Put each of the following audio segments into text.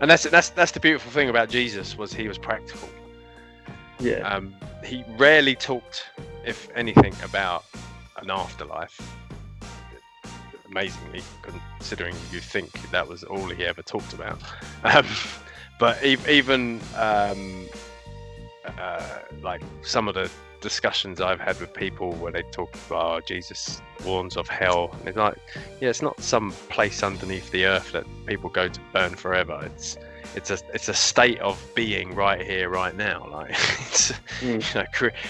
And that's the beautiful thing about Jesus, was he was practical. Yeah. He rarely talked, if anything, about an afterlife. Amazingly, considering you think that was all he ever talked about. But even like some of the discussions I've had with people where they talk about Jesus warns of hell, and it's like, yeah, it's not some place underneath the earth that people go to burn forever. It's a state of being right here, right now. Like it's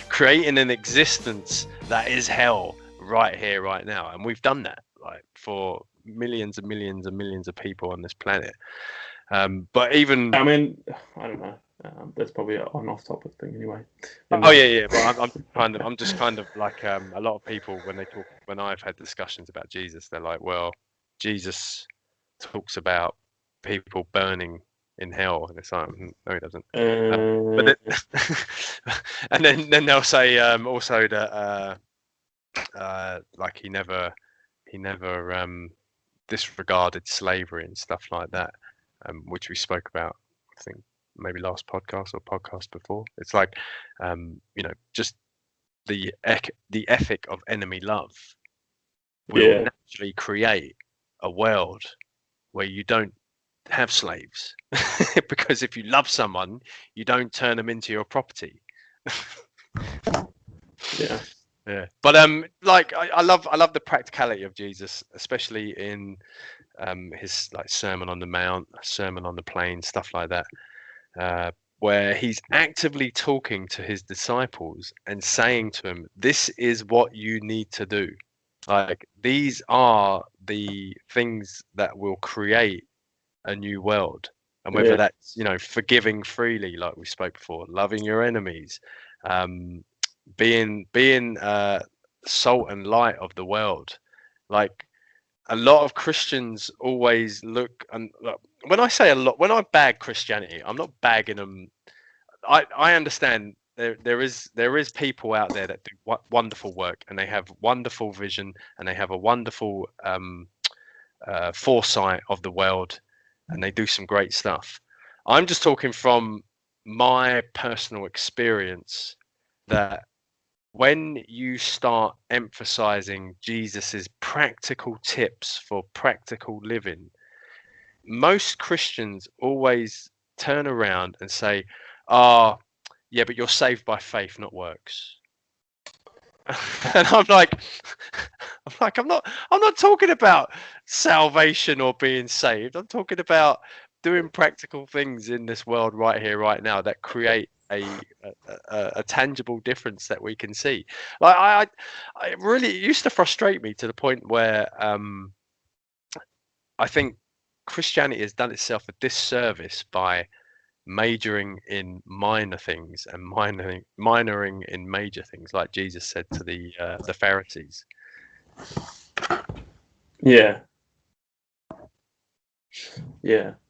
creating an existence that is hell right here, right now, and we've done that like for millions and millions and millions of people on this planet. But even I mean, I don't know. That's probably an off-topic thing anyway. Oh yeah. But I'm just kind of like a lot of people when I've had discussions about Jesus, they're like, well, Jesus talks about people burning in hell, and it's like, no, he doesn't. But then, and then they'll say also that like he never disregarded slavery and stuff like that, which we spoke about, I think maybe last podcast or podcast before. It's like, just the ethic of enemy love will naturally create a world where you don't have slaves, because if you love someone, you don't turn them into your property. Yeah. But like I love the practicality of Jesus, especially in his like Sermon on the Mount, Sermon on the Plain, stuff like that, where he's actively talking to his disciples and saying to them, this is what you need to do. Like, these are the things that will create a new world. And whether that's, forgiving freely, like we spoke before, loving your enemies, being salt and light of the world. Like, a lot of Christians always look, and when I say a lot, when I bag Christianity, I'm not bagging them. I understand there is people out there that do wonderful work, and they have wonderful vision, and they have a wonderful foresight of the world, and they do some great stuff. I'm just talking from my personal experience that when you start emphasizing Jesus's practical tips for practical living, most Christians always turn around and say, yeah, but you're saved by faith, not works. And I'm not talking about salvation or being saved. I'm talking about doing practical things in this world right here, right now, that create a tangible difference that we can see. Like I really, it used to frustrate me to the point where I think Christianity has done itself a disservice by majoring in minor things and minoring in major things, like Jesus said to the Pharisees. Yeah.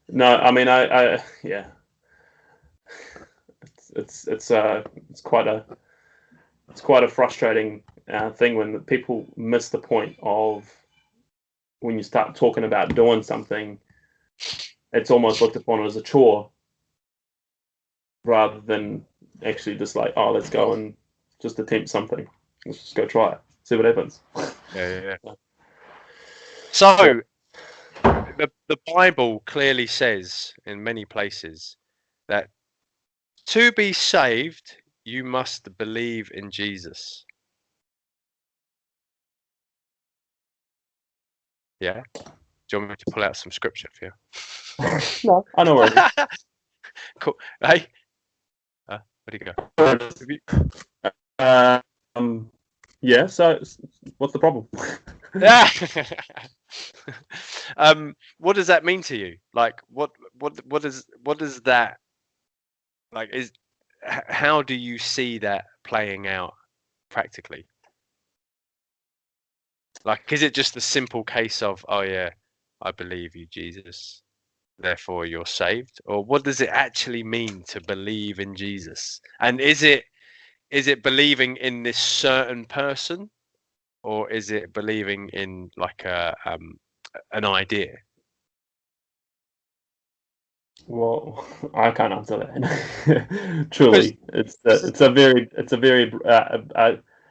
No, I mean, I yeah. It's quite a frustrating thing when people miss the point of, when you start talking about doing something, it's almost looked upon as a chore, rather than actually just like, oh, let's go and just attempt something. Let's just go try it, see what happens. Yeah. So the Bible clearly says in many places that to be saved, you must believe in Jesus. Yeah. Do you want me to pull out some scripture for you? No, I know where it is. Cool. Hey, where'd he go? Yeah. So, what's the problem? What does that mean to you? Like, what does that, like, how do you see that playing out practically? Like, is it just a simple case of, oh yeah, I believe you, Jesus, therefore you're saved? Or what does it actually mean to believe in Jesus? And is it believing in this certain person, or is it believing in like an idea? Well, I can't answer that. Because Truly, it's a very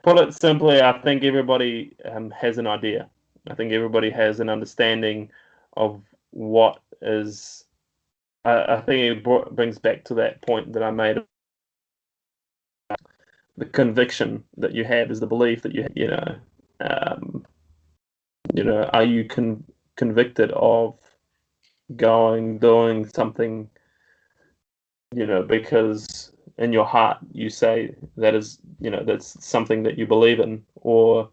put it simply. I think everybody has an idea. I think everybody has an understanding of what is. I think brings back to that point that I made. The conviction that you have is the belief that you have. Um, are you convicted of doing something, because in your heart you say that is, that's something that you believe in, or,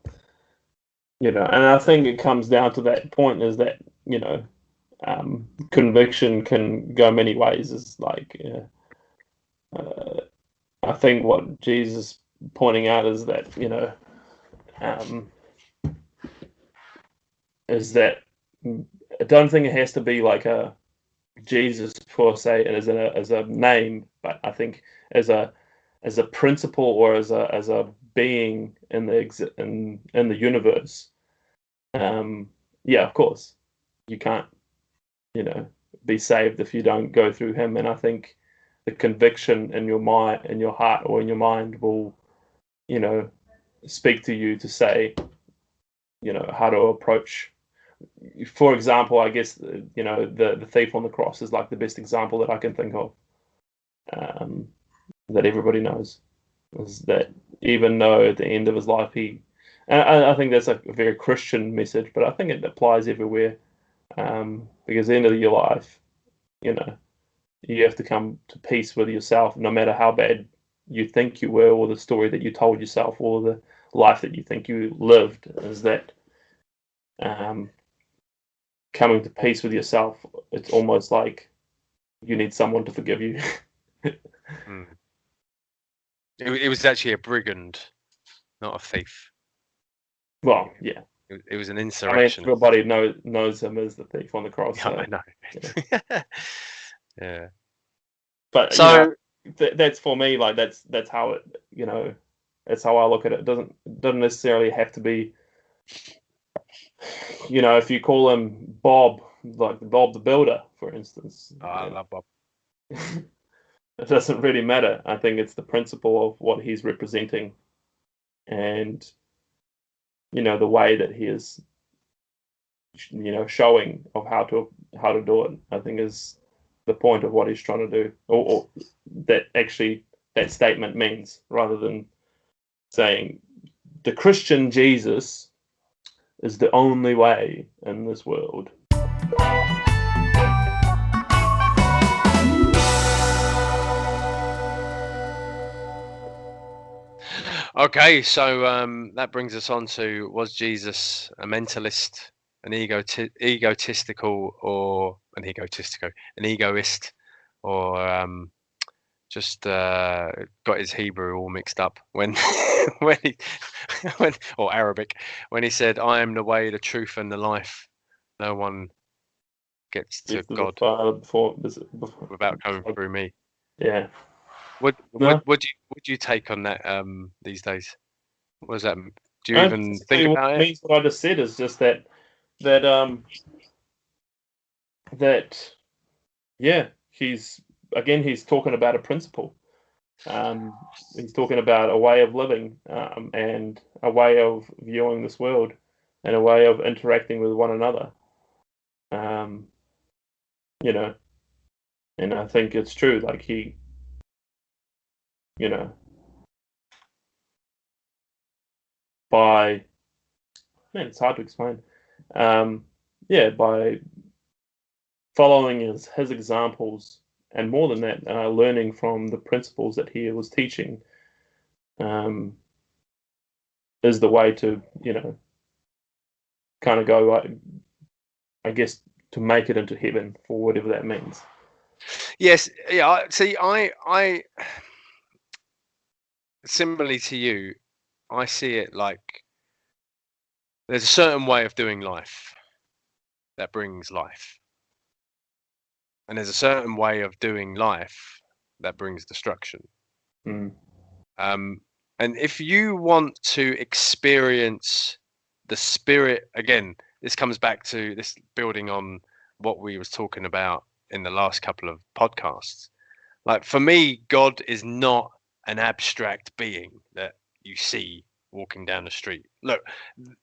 and I think it comes down to that point is that, conviction can go many ways. Is like, I think what Jesus pointing out is that, um, is that I don't think it has to be like a Jesus per se and as a name, but I think as a principle or as a being in the universe. Yeah, of course, you can't be saved if you don't go through him. And I think the conviction in your mind, in your heart, or in your mind will you know speak to you to say how to approach. For example, I guess the thief on the cross is like the best example that I can think of. Um, that everybody knows is that even though at the end of his life and I think that's a very Christian message, but I think it applies everywhere. Because at the end of your life, you know, you have to come to peace with yourself, no matter how bad you think you were, or the story that you told yourself, or the life that you think you lived. Is that um, coming to peace with yourself? It's almost like you need someone to forgive you. mm, it was actually a brigand, not a thief. Well, yeah. It was an I mean, insurrectionist. everybody knows him as the thief on the cross. Yeah, So, I know. yeah. Yeah. But So that's for me. Like that's how it. That's how I look at it. It doesn't necessarily have to be. If you call him Bob, like Bob the Builder, for instance, I love Bob. it doesn't really matter. I think it's the principle of what he's representing, and the way that he is, showing of how to do it. I think is the point of what he's trying to do, or that actually that statement means, rather than saying the Christian Jesus is the only way in this world. Okay, so that brings us on to, was Jesus a mentalist, an egotistical, or an egoist, or just got his Hebrew all mixed up when when he or Arabic when he said, "I am the way, the truth, and the life. No one gets to Get to the God Father before, without coming through me." yeah. What what No, what do you take on that these days? What does that? Do you even think basically what about it it? means what I just said is just that that yeah, he's talking about a principle. He's talking about a way of living, and a way of viewing this world, and a way of interacting with one another. Um, you know, and I think it's true. Like you know, by man, it's hard to explain. Yeah, by following his examples, and more than that, learning from the principles that he was teaching, um, is the way to kind of go. I guess to make it into heaven, for whatever that means. Yes, yeah. See, I similarly to you, I see it like there's a certain way of doing life that brings life, and there's a certain way of doing life that brings destruction. Mm, Um, and if you want to experience the spirit again, this comes back to this building on what we was talking about in the last couple of podcasts. Like for me, God is not an abstract being that you see walking down the street. Look,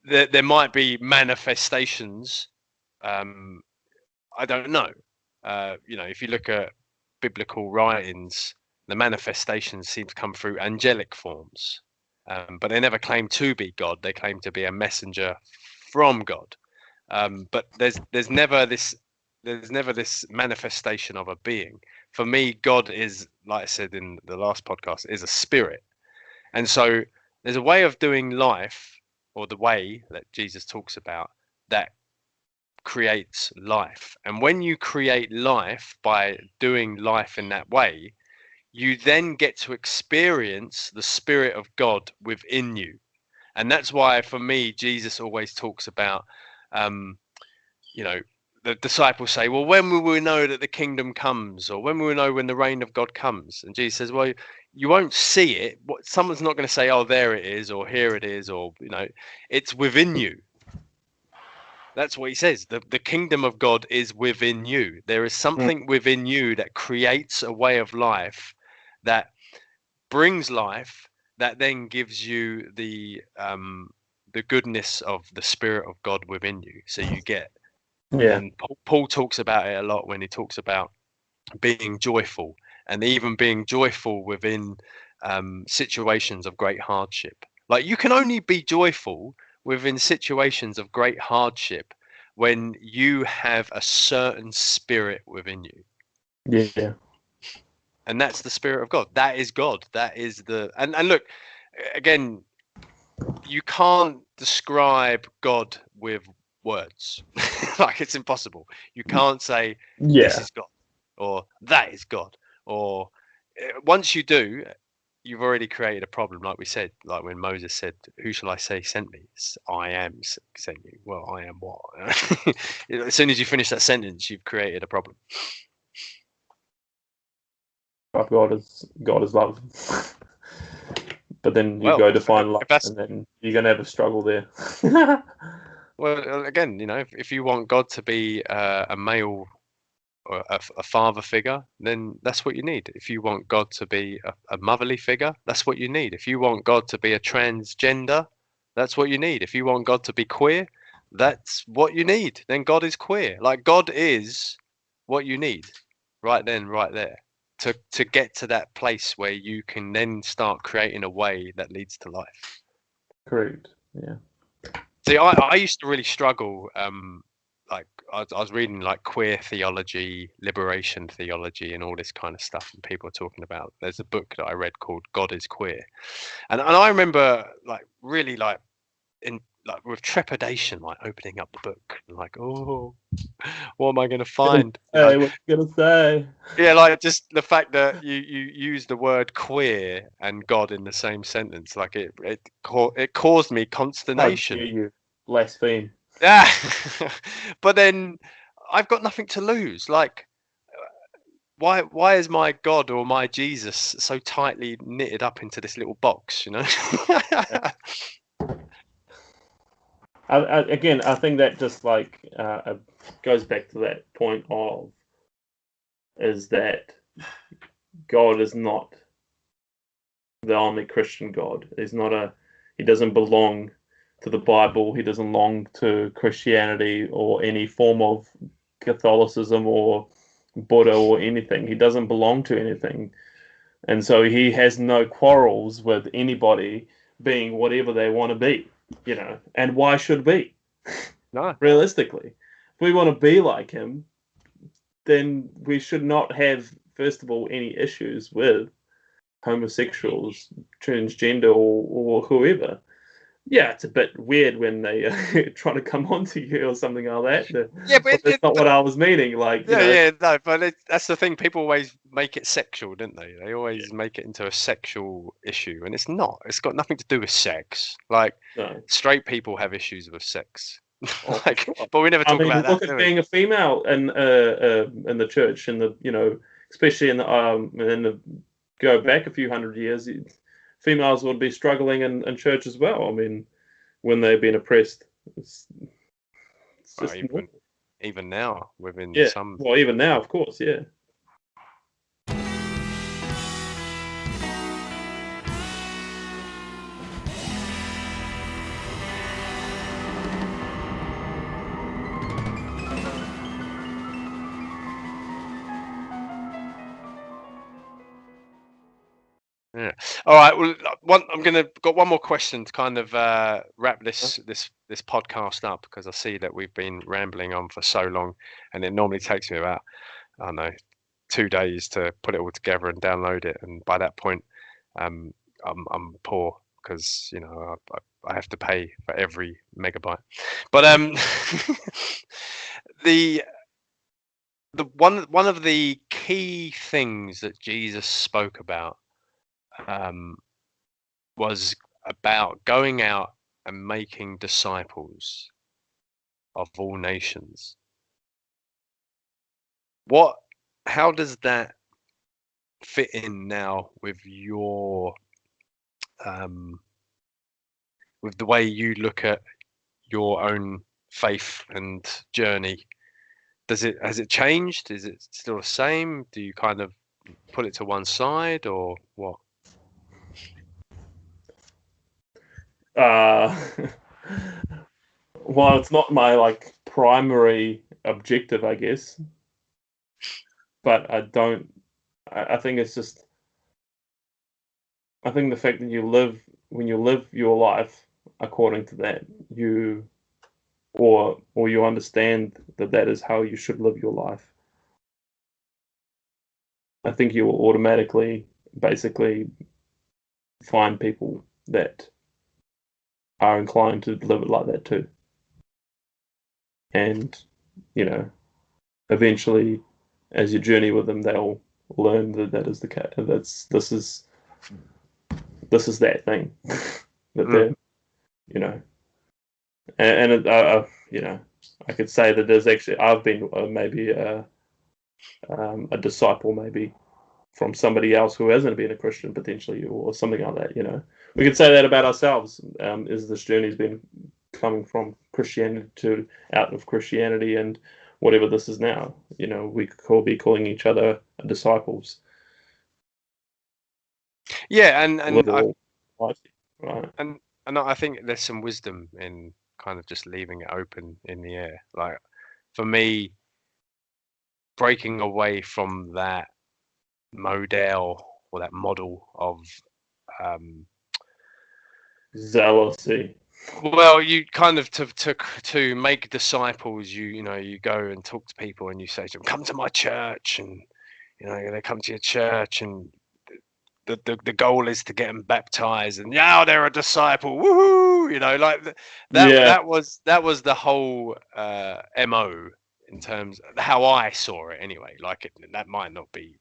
there might be manifestations. I don't know. If you look at biblical writings, the manifestations seem to come through angelic forms, but they never claim to be God. They claim to be a messenger from God. But there's never this manifestation of a being. For me, God is, like I said in the last podcast, is a spirit. And so there's a way of doing life, or the way that Jesus talks about, that creates life. And when you create life by doing life in that way, you then get to experience the Spirit of God within you. And that's why, for me, Jesus always talks about, you know, the disciples say, well, when will we know that the kingdom comes? Or when will we know when the reign of God comes? And Jesus says, well, you won't see it. Someone's not going to say, oh, there it is, or here it is, or, it's within you. That's what he says. The kingdom of God is within you. There is something within you that creates a way of life that brings life, that then gives you the goodness of the Spirit of God within you. So you get, and Paul talks about it a lot when he talks about being joyful, and even being joyful within situations of great hardship. Like you can only be joyful within situations of great hardship when you have a certain spirit within you. Yeah. And that's the Spirit of God. That is God. That is and look, again, you can't describe God with words. Like it's impossible. You can't say this is God or that is God, or once you do, you've already created a problem. Like we said, like when Moses said, who shall I say sent me? I am sent you. Well, I am what? As soon as you finish that sentence, you've created a problem. God is love. But then you go to find love, and then you're going to have a struggle there. Well, again, if you want God to be a male or a father figure, then that's what you need. If you want God to be a motherly figure, that's what you need. If you want God to be a transgender, that's what you need. If you want God to be queer, that's what you need. Then God is queer. Like God is what you need right then, right there, to get to that place where you can then start creating a way that leads to life. Correct. Yeah. See, I used to really struggle. Like I was reading like queer theology, liberation theology, and all this kind of stuff, and people are talking about. There's a book that I read called God is Queer, and I remember like really like with trepidation, like opening up the book and like, oh, what am I going to find? Hey, what you gonna say? Yeah, like just the fact that you use the word queer and God in the same sentence, like it caused me consternation. How dare you blaspheme? Yeah, but then I've got nothing to lose. Like, why is my God or my Jesus so tightly knitted up into this little box? Again, I think that just like goes back to that point of is that God is not the only Christian God. He doesn't belong to the Bible. He doesn't belong to Christianity or any form of Catholicism or Buddha or anything. He doesn't belong to anything. And so he has no quarrels with anybody being whatever they want to be, and why should we? No. Realistically, if we want to be like him, then we should not have, first of all, any issues with homosexuals, transgender, or whoever. Yeah, it's a bit weird when they try to come onto you or something like that. Yeah, but that's not what I was meaning. Like, no, but that's the thing. People always make it sexual, don't they? They always make it into a sexual issue, and it's not. It's got nothing to do with sex. Like, straight people have issues with sex. Like, sure. But we never talk about that. Look at being a female in the church, and especially in the go back a few hundred years, females would be struggling in church as well. I mean, when they've been oppressed, it's just even now within Yeah. some. Well, even now, of course, yeah. Yeah. All right. Well, got one more question to kind of wrap this podcast up, because I see that we've been rambling on for so long, and it normally takes me about, I don't know, 2 days to put it all together and download it, and by that point, um, I'm poor because I have to pay for every megabyte. But the one of the key things that Jesus spoke about was about going out and making disciples of all nations. How does that fit in now with with the way you look at your own faith and journey? Has it changed? Is it still the same? Do you kind of put it to one side, or what? Uh, well, it's not my primary objective, I guess, but I don't. I think it's just. I think the fact that when you live your life according to that, or you understand that that is how you should live your life. I think you will automatically, basically, find people that are inclined to live it like that too. And, you know, eventually, as you journey with them, they'll learn that that is the case. This is that thing that Mm. they're, you know, and I could say that there's actually I've been maybe a disciple maybe from somebody else who hasn't been a Christian potentially, or something like that. We could say that about ourselves. Is this journey's been coming from Christianity to out of Christianity, and whatever this is now. We could be calling each other disciples. Yeah, and I Little, right? and I think there's some wisdom in kind of just leaving it open in the air. Like for me, breaking away from that model or that model of um, Zealousy. well, you kind of to make disciples, you go and talk to people and you say to them, come to my church, and they come to your church, and the goal is to get them baptized, and now they're a disciple. Woohoo! That Yeah. that was the whole MO in terms of how I saw it anyway. That might not be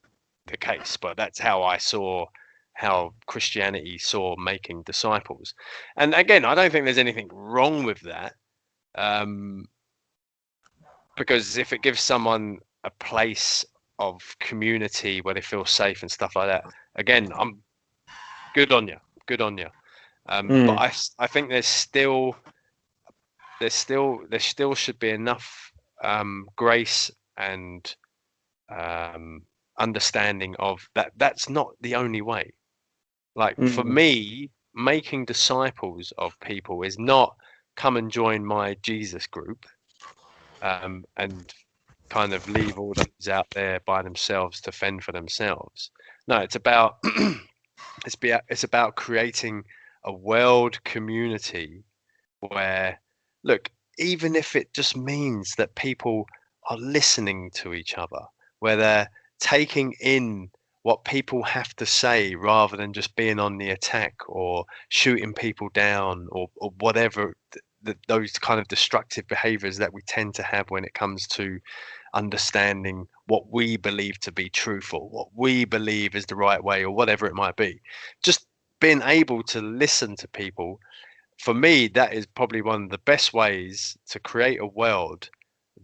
the case, but that's how I saw how Christianity saw making disciples. And again, I don't think there's anything wrong with that, because if it gives someone a place of community where they feel safe and stuff like that, again, I'm good on you, good on you. But Mm. I think there still should be enough grace and understanding of that. That's not the only way. Like for Mm. me, making disciples of people is not come and join my Jesus group, and kind of leave all those out there by themselves to fend for themselves. No, it's about it's about creating a world community where, look, even if it just means that people are listening to each other, where they're taking in what people have to say rather than just being on the attack or shooting people down, or whatever those kind of destructive behaviors that we tend to have when it comes to understanding what we believe to be truthful, what we believe is the right way, or whatever it might be. Just being able to listen to people, for me, that is probably one of the best ways to create a world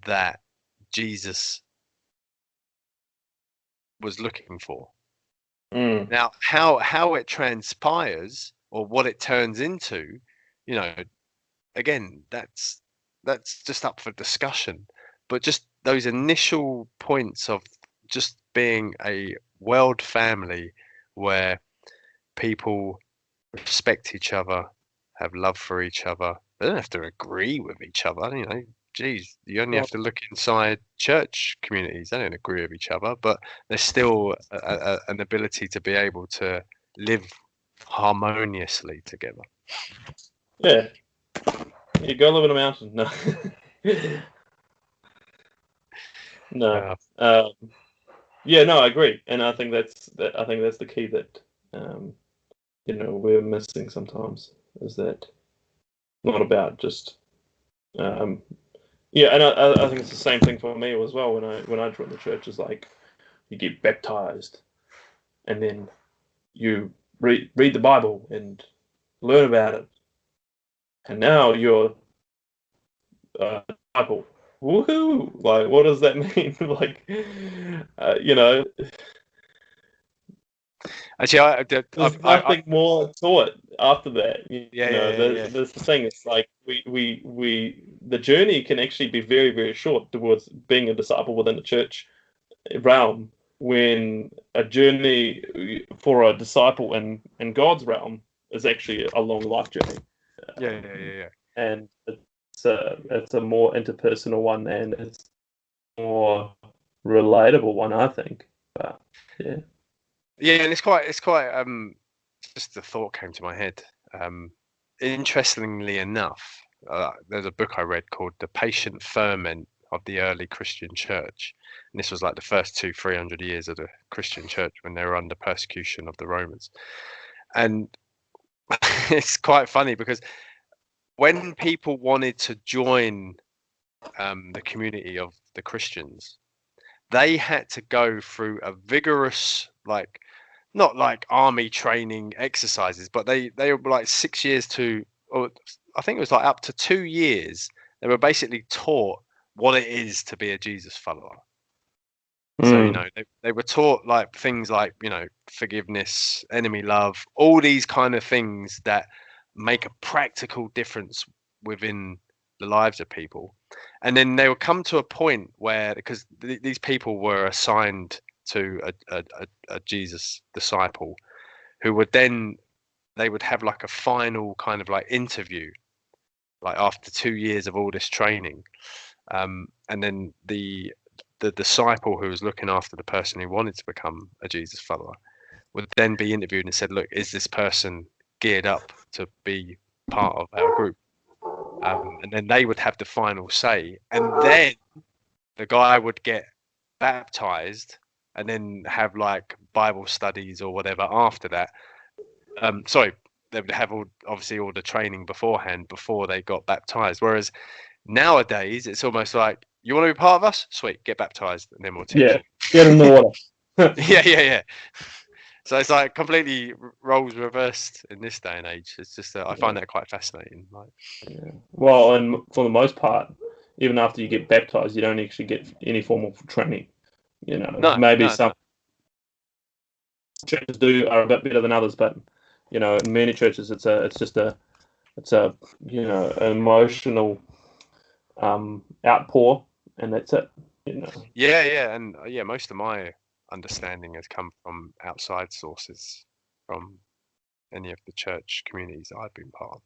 that Jesus was looking for. Mm. Now, how it transpires or what it turns into, you know, again, that's just up for discussion. but just those initial points of just being a world family where people respect each other, have love for each other. They don't have to agree with each other, you know. Geez, you only have to look inside church communities. They don't agree with each other, but there's still an ability to be able to live harmoniously together. Yeah. You go live in a mountain. No. No. Yeah, no, I agree, and I think that's the key that we're missing sometimes, is that not about just yeah, and I think it's the same thing for me as well. When I joined the church, is like you get baptized, and then you read the Bible and learn about it, and now you're a disciple. Woohoo! Like, what does that mean? Like, Actually, there's nothing more to it after that. yeah. There's the thing. It's like the journey can actually be very, very short towards being a disciple within the church realm, when a journey for a disciple in God's realm is actually a long life journey. Yeah. And it's a more interpersonal one, and it's more relatable one, I think. But yeah. Yeah, and it's quite just the thought came to my head. Interestingly enough, there's a book I read called The Patient Ferment of the Early Christian Church. And this was like the first 200-300 years of the Christian church when they were under persecution of the Romans. And it's quite funny because when people wanted to join the community of the Christians, they had to go through a vigorous, like, not like army training exercises, but they were like 6 years to, or I think it was like up to 2 years. They were basically taught what it is to be a Jesus follower. So, you know, they were taught like things like, you know, forgiveness, enemy love, all these kind of things that make a practical difference within the lives of people. And then they would come to a point where, because these people were assigned to a Jesus disciple, who would then, they would have like a final kind of like interview, like after 2 years of all this training. And then the disciple who was looking after the person who wanted to become a Jesus follower would then be interviewed and said, look, is this person geared up to be part of our group? And then they would have the final say. And then the guy would get baptized and then have like Bible studies or whatever after that. Sorry, they would have obviously all the training beforehand before they got baptized. Whereas nowadays, it's almost like, you want to be part of us? Sweet, get baptized, and then we'll teach you. Get in the water. Yeah. So it's like completely roles reversed in this day and age. It's just I find that quite fascinating. Like, yeah. Well, and for the most part, even after you get baptized, you don't actually get any form of training. Maybe some churches are a bit better than others, but in many churches, it's a emotional outpour, and that's it. Yeah, and most of my understanding has come from outside sources, from any of the church communities that I've been part of.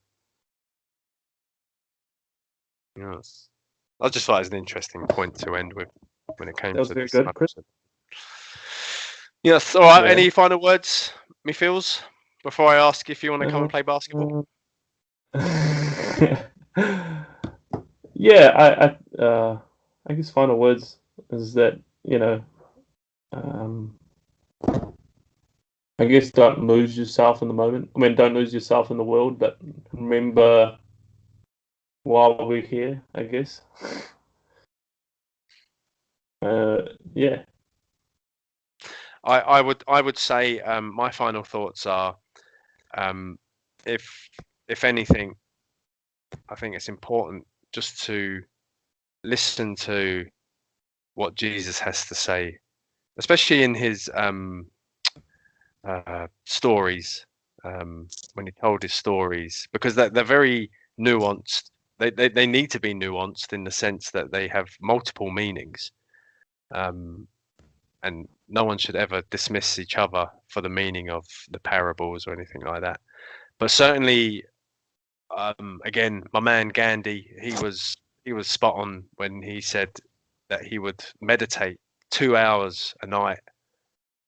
Yes, I just thought it was an interesting point to end with when it came that was to very this good, Chris. Yes, all right. Yeah. Any final words, me feels, before I ask if you want to come and play basketball? Yeah, I guess final words is that I guess don't lose yourself in the moment. I mean, don't lose yourself in the world, but remember while we're here, I guess. Yeah. I would say my final thoughts are, if anything, I think it's important just to listen to what Jesus has to say, especially in his stories, when he told his stories, because they're very nuanced, they need to be nuanced in the sense that they have multiple meanings, and no one should ever dismiss each other for the meaning of the parables or anything like that. But certainly, again, my man Gandhi, he was spot on when he said that he would meditate 2 hours a night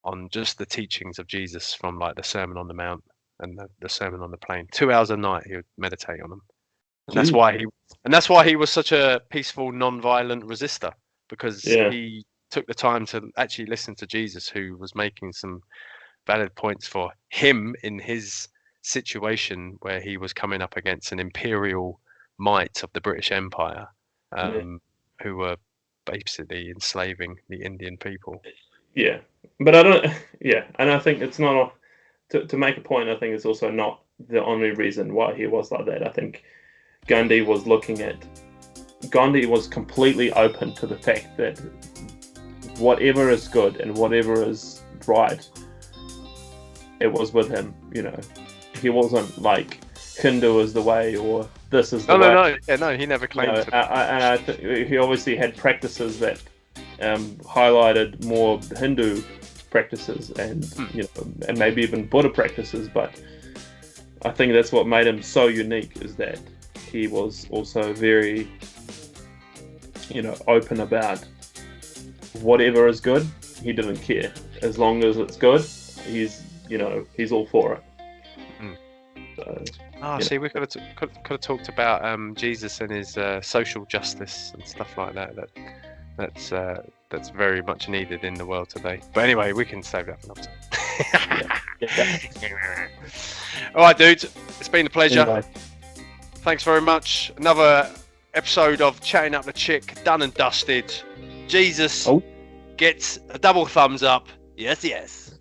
on just the teachings of Jesus from like the Sermon on the Mount and the Sermon on the Plain. 2 hours a night he would meditate on them. And that's why he was such a peaceful, non-violent resistor, because he took the time to actually listen to Jesus, who was making some valid points for him in his situation where he was coming up against an imperial might of the British Empire, who were basically enslaving the Indian people. Yeah, but I don't. Yeah, and I think it's not to make a point. I think it's also not the only reason why he was like that. I think Gandhi was completely open to the fact that whatever is good and whatever is right, it was with him. You know, he wasn't like Hindu is the way or this is the way. No, he never claimed to. And I think he obviously had practices that highlighted more Hindu practices and and maybe even Buddha practices, but I think that's what made him so unique, is that he was also very open about whatever is good. He didn't care as long as it's good. He's all for it. So, see, we could have talked about Jesus and his social justice and stuff like that. That's very much needed in the world today. But anyway, we can save that for another time. All right, dude. It's been a pleasure. Anyway. Thanks very much. Another episode of Chatting Up the Chick, done and dusted. Jesus gets a double thumbs up. Yes, yes.